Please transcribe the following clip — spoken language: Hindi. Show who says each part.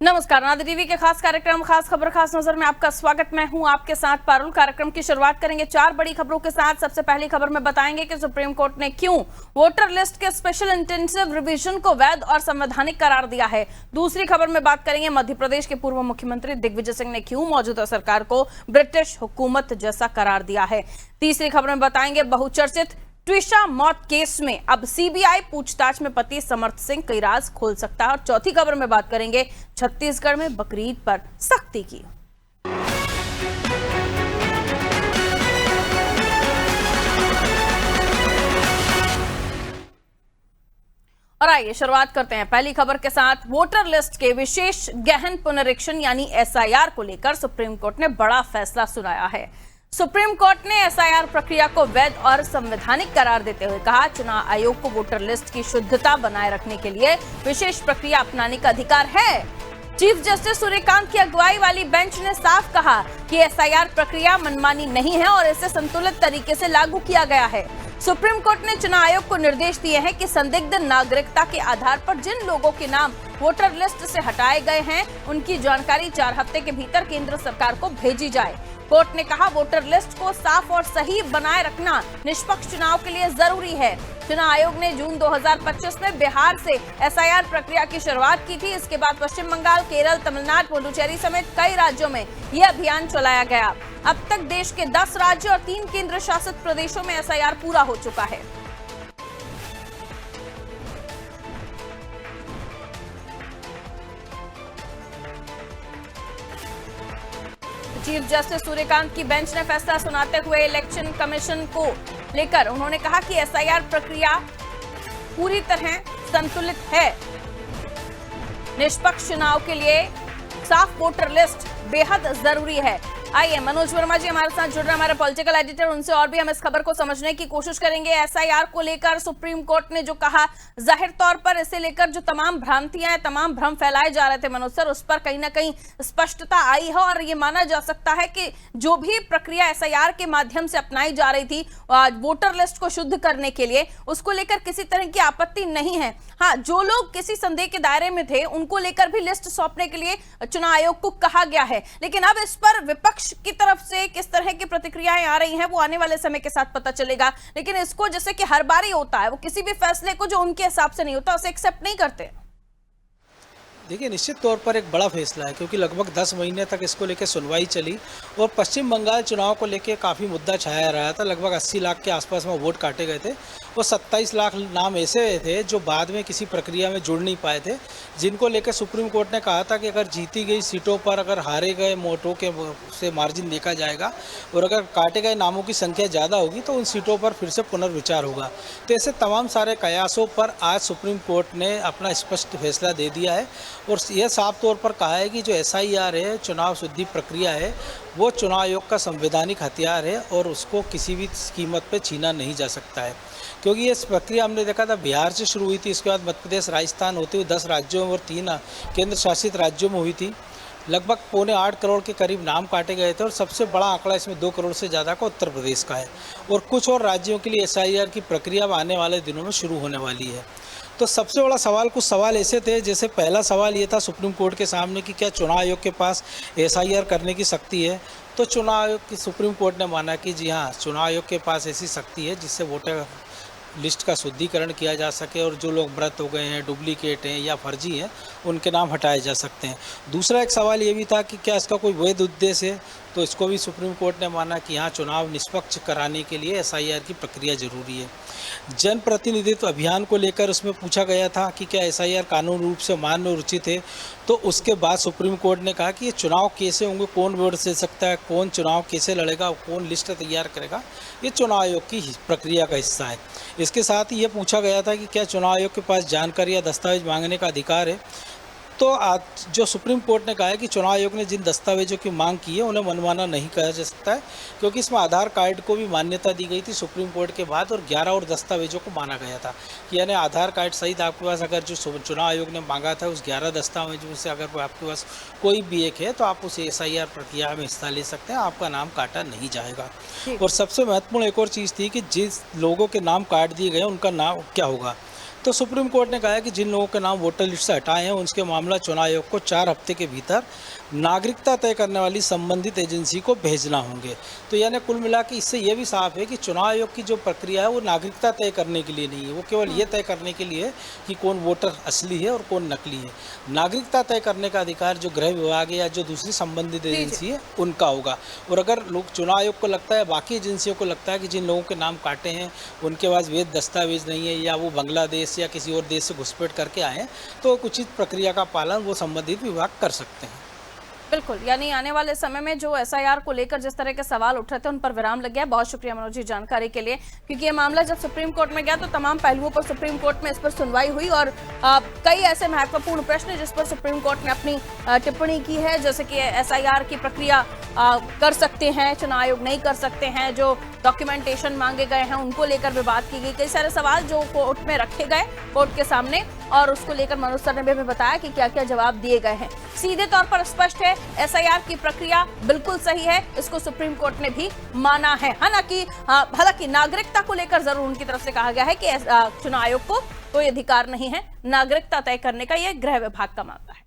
Speaker 1: नमस्कार, नादिर टीवी के खास कार्यक्रम खास खबर खास नजर में आपका स्वागत। मैं हूं आपके साथ पारुल। कार्यक्रम की शुरुआत करेंगे 4 बड़ी खबरों के साथ। सबसे पहली खबर में बताएंगे कि सुप्रीम कोर्ट ने क्यों वोटर लिस्ट के स्पेशल इंटेंसिव रिवीजन को वैध और संवैधानिक करार दिया है। दूसरी खबर में बात करेंगे मध्य प्रदेश के पूर्व मुख्यमंत्री दिग्विजय सिंह ने क्यों मौजूदा सरकार को ब्रिटिश हुकूमत जैसा करार दिया है। तीसरी खबर में बताएंगे बहुचर्चित ट्विशा मौत केस में अब सीबीआई पूछताछ में पति समर्थ सिंह कई राज खोल सकता है। और चौथी खबर में बात करेंगे छत्तीसगढ़ में बकरीद पर सख्ती की। और आइए शुरुआत करते हैं पहली खबर के साथ। वोटर लिस्ट के विशेष गहन पुनरीक्षण यानी एसआईआर को लेकर सुप्रीम कोर्ट ने बड़ा फैसला सुनाया है। सुप्रीम कोर्ट ने एसआईआर प्रक्रिया को वैध और संवैधानिक करार देते हुए कहा, चुनाव आयोग को वोटर लिस्ट की शुद्धता बनाए रखने के लिए विशेष प्रक्रिया अपनाने का अधिकार है। चीफ जस्टिस सूर्यकांत की अगुवाई वाली बेंच ने साफ कहा कि एसआईआर प्रक्रिया मनमानी नहीं है और इसे संतुलित तरीके से लागू किया गया है। सुप्रीम कोर्ट ने चुनाव आयोग को निर्देश दिए हैं कि संदिग्ध नागरिकता के आधार पर जिन लोगों के नाम वोटर लिस्ट से हटाए गए हैं उनकी जानकारी 4 हफ्ते के भीतर केंद्र सरकार को भेजी जाए। कोर्ट ने कहा, वोटर लिस्ट को साफ और सही बनाए रखना निष्पक्ष चुनाव के लिए जरूरी है। चुनाव आयोग ने जून 2025 में बिहार से एसआईआर प्रक्रिया की शुरुआत की थी। इसके बाद पश्चिम बंगाल, केरल, तमिलनाडु, पुडुचेरी समेत कई राज्यों में यह अभियान चलाया गया। अब तक देश के 10 राज्य और 3 केंद्र शासित प्रदेशों में एसआईआर पूरा हो चुका है। चीफ जस्टिस सूर्यकांत की बेंच ने फैसला सुनाते हुए इलेक्शन कमीशन को लेकर उन्होंने कहा कि एसआईआर प्रक्रिया पूरी तरह संतुलित है। निष्पक्ष चुनाव के लिए साफ वोटर लिस्ट बेहद जरूरी है। आइए मनोज वर्मा जी हमारे साथ जुड़ रहे हैं, हमारे पॉलिटिकल एडिटर, उनसे और भी हम इस खबर को समझने की कोशिश करेंगे। एसआईआर को लेकर सुप्रीम कोर्ट ने जो कहा, जाहिर तौर पर इसे लेकर जो तमाम भ्रांतियां हैं, तमाम भ्रम फैलाए जा रहे थे मनोज सर, उस पर कहीं ना कहीं स्पष्टता आई है और ये माना जा सकता है कि जो भी प्रक्रिया एसआईआर के माध्यम से अपनाई जा रही थी वोटर लिस्ट को शुद्ध करने के लिए, उसको लेकर किसी तरह की आपत्ति नहीं है। हाँ, जो लोग किसी संदेह के दायरे में थे उनको लेकर भी लिस्ट सौंपने के लिए चुनाव आयोग को कहा गया है। लेकिन अब इस पर विपक्ष की तरफ से किस तरह की प्रतिक्रियाएं आ रही हैं वो आने वाले समय के साथ पता चलेगा। लेकिन इसको जैसे कि हर बार ही होता है, वो किसी भी फैसले को जो उनके हिसाब से नहीं होता उसे एक्सेप्ट नहीं करते।
Speaker 2: देखिए, निश्चित तौर पर एक बड़ा फैसला है क्योंकि लगभग 10 महीने तक इसको लेकर सुनवाई चली और पश्चिम बंगाल चुनाव को लेकर काफ़ी मुद्दा छाया रहा था। लगभग 80 लाख के आसपास में वोट काटे गए थे और 27 लाख नाम ऐसे थे जो बाद में किसी प्रक्रिया में जुड़ नहीं पाए थे, जिनको लेकर सुप्रीम कोर्ट ने कहा था कि अगर जीती गई सीटों पर अगर हारे गए वोटों के से मार्जिन देखा जाएगा और अगर काटे गए नामों की संख्या ज़्यादा होगी तो उन सीटों पर फिर से पुनर्विचार होगा। तो ऐसे तमाम सारे कयासों पर आज सुप्रीम कोर्ट ने अपना स्पष्ट फैसला दे दिया है और यह साफ तौर पर कहा है कि जो एसआईआर है, चुनाव शुद्धि प्रक्रिया है, वो चुनाव आयोग का संवैधानिक हथियार है और उसको किसी भी कीमत पे छीना नहीं जा सकता है। क्योंकि ये प्रक्रिया हमने देखा था बिहार से शुरू हुई थी, इसके बाद मध्य प्रदेश, राजस्थान होते हुए 10 राज्यों और 3 केंद्र शासित राज्यों में हुई थी। लगभग 7.25 करोड़ के करीब नाम काटे गए थे और सबसे बड़ा आंकड़ा इसमें 2 करोड़ से ज़्यादा का उत्तर प्रदेश का है और कुछ और राज्यों के लिए एसआईआर की प्रक्रिया आने वाले दिनों में शुरू होने वाली है। तो सबसे बड़ा सवाल, कुछ सवाल ऐसे थे, जैसे पहला सवाल ये था सुप्रीम कोर्ट के सामने कि क्या चुनाव आयोग के पास एसआईआर करने की शक्ति है। तो चुनाव आयोग की सुप्रीम कोर्ट ने माना कि जी हाँ, चुनाव आयोग के पास ऐसी शक्ति है जिससे वोटर लिस्ट का शुद्धिकरण किया जा सके और जो लोग मृत हो गए हैं, डुप्लीकेट हैं या फर्जी हैं, उनके नाम हटाए जा सकते हैं। दूसरा एक सवाल ये भी था कि क्या इसका कोई वैध उद्देश्य है, तो इसको भी सुप्रीम कोर्ट ने माना कि यहाँ चुनाव निष्पक्ष कराने के लिए एसआईआर की प्रक्रिया जरूरी है। जनप्रतिनिधित्व अभियान को लेकर उसमें पूछा गया था कि क्या एसआईआर कानून रूप से मान्य और उचित है, तो उसके बाद सुप्रीम कोर्ट ने कहा कि ये चुनाव कैसे होंगे, कौन वोट दे सकता है, कौन चुनाव कैसे लड़ेगा, कौन लिस्ट तैयार करेगा, ये चुनाव आयोग की प्रक्रिया का हिस्सा है। इसके साथ ही ये पूछा गया था कि क्या चुनाव आयोग के पास जानकारी या दस्तावेज मांगने का अधिकार है। तो आज जो सुप्रीम कोर्ट ने कहा है कि चुनाव आयोग ने जिन दस्तावेजों की मांग की है उन्हें मनमाना नहीं कहा जा सकता है, क्योंकि इसमें आधार कार्ड को भी मान्यता दी गई थी सुप्रीम कोर्ट के बाद और 11 और दस्तावेजों को माना गया था कि यानी आधार कार्ड सहित आपके पास अगर जो चुनाव आयोग ने मांगा था उस 11 दस्तावेजों में से अगर आपके पास कोई भी एक है तो आप उस एसआईआर प्रक्रिया में हिस्सा ले सकते हैं, आपका नाम काटा नहीं जाएगा। और सबसे महत्वपूर्ण एक और चीज़ थी कि जिस लोगों के नाम काट दिए गए उनका नाम क्या होगा। तो सुप्रीम कोर्ट ने कहा है कि जिन लोगों के नाम वोटर लिस्ट से हटाए हैं उनके मामला चुनाव आयोग को 4 हफ्ते के भीतर नागरिकता तय करने वाली संबंधित एजेंसी को भेजना होंगे। तो यानी कुल मिला के इससे ये भी साफ है कि चुनाव आयोग की जो प्रक्रिया है वो नागरिकता तय करने के लिए नहीं है, वो केवल ये तय करने के लिए है कि कौन वोटर असली है और कौन नकली है। नागरिकता तय करने का अधिकार जो गृह विभाग है या जो दूसरी संबंधित एजेंसी है उनका होगा। और अगर लोग चुनाव आयोग को लगता है, बाकी एजेंसियों को लगता है कि जिन लोगों के नाम काटे हैं उनके पास वैध दस्तावेज नहीं है या वो बांग्लादेश या किसी और देश से घुसपैठ करके आए हैं, तो उचित प्रक्रिया का पालन वो संबंधित विभाग कर सकते हैं।
Speaker 1: बिल्कुल, यानी आने वाले समय में जो एसआईआर को लेकर जिस तरह के सवाल उठ रहे थे उन पर विराम लग गया। बहुत शुक्रिया मनोज जी जानकारी के लिए, क्योंकि ये मामला जब सुप्रीम कोर्ट में गया तो तमाम पहलुओं पर सुप्रीम कोर्ट में इस पर सुनवाई हुई और कई ऐसे महत्वपूर्ण प्रश्न जिस पर सुप्रीम कोर्ट ने अपनी टिप्पणी की है, जैसे कि एसआईआर की प्रक्रिया कर सकते हैं चुनाव आयोग, नहीं कर सकते हैं, जो डॉक्यूमेंटेशन मांगे गए हैं उनको लेकर भी बात की गई। कई सारे सवाल जो कोर्ट में रखे गए कोर्ट के सामने, और उसको लेकर मनोज सर ने भी बताया कि क्या क्या जवाब दिए गए हैं। सीधे तौर पर स्पष्ट है एसआईआर की प्रक्रिया बिल्कुल सही है, इसको सुप्रीम कोर्ट ने भी माना है। हालांकि नागरिकता को लेकर जरूर उनकी तरफ से कहा गया है कि चुनाव आयोग को कोई अधिकार नहीं है नागरिकता तय करने का, यह गृह विभाग का मामला है।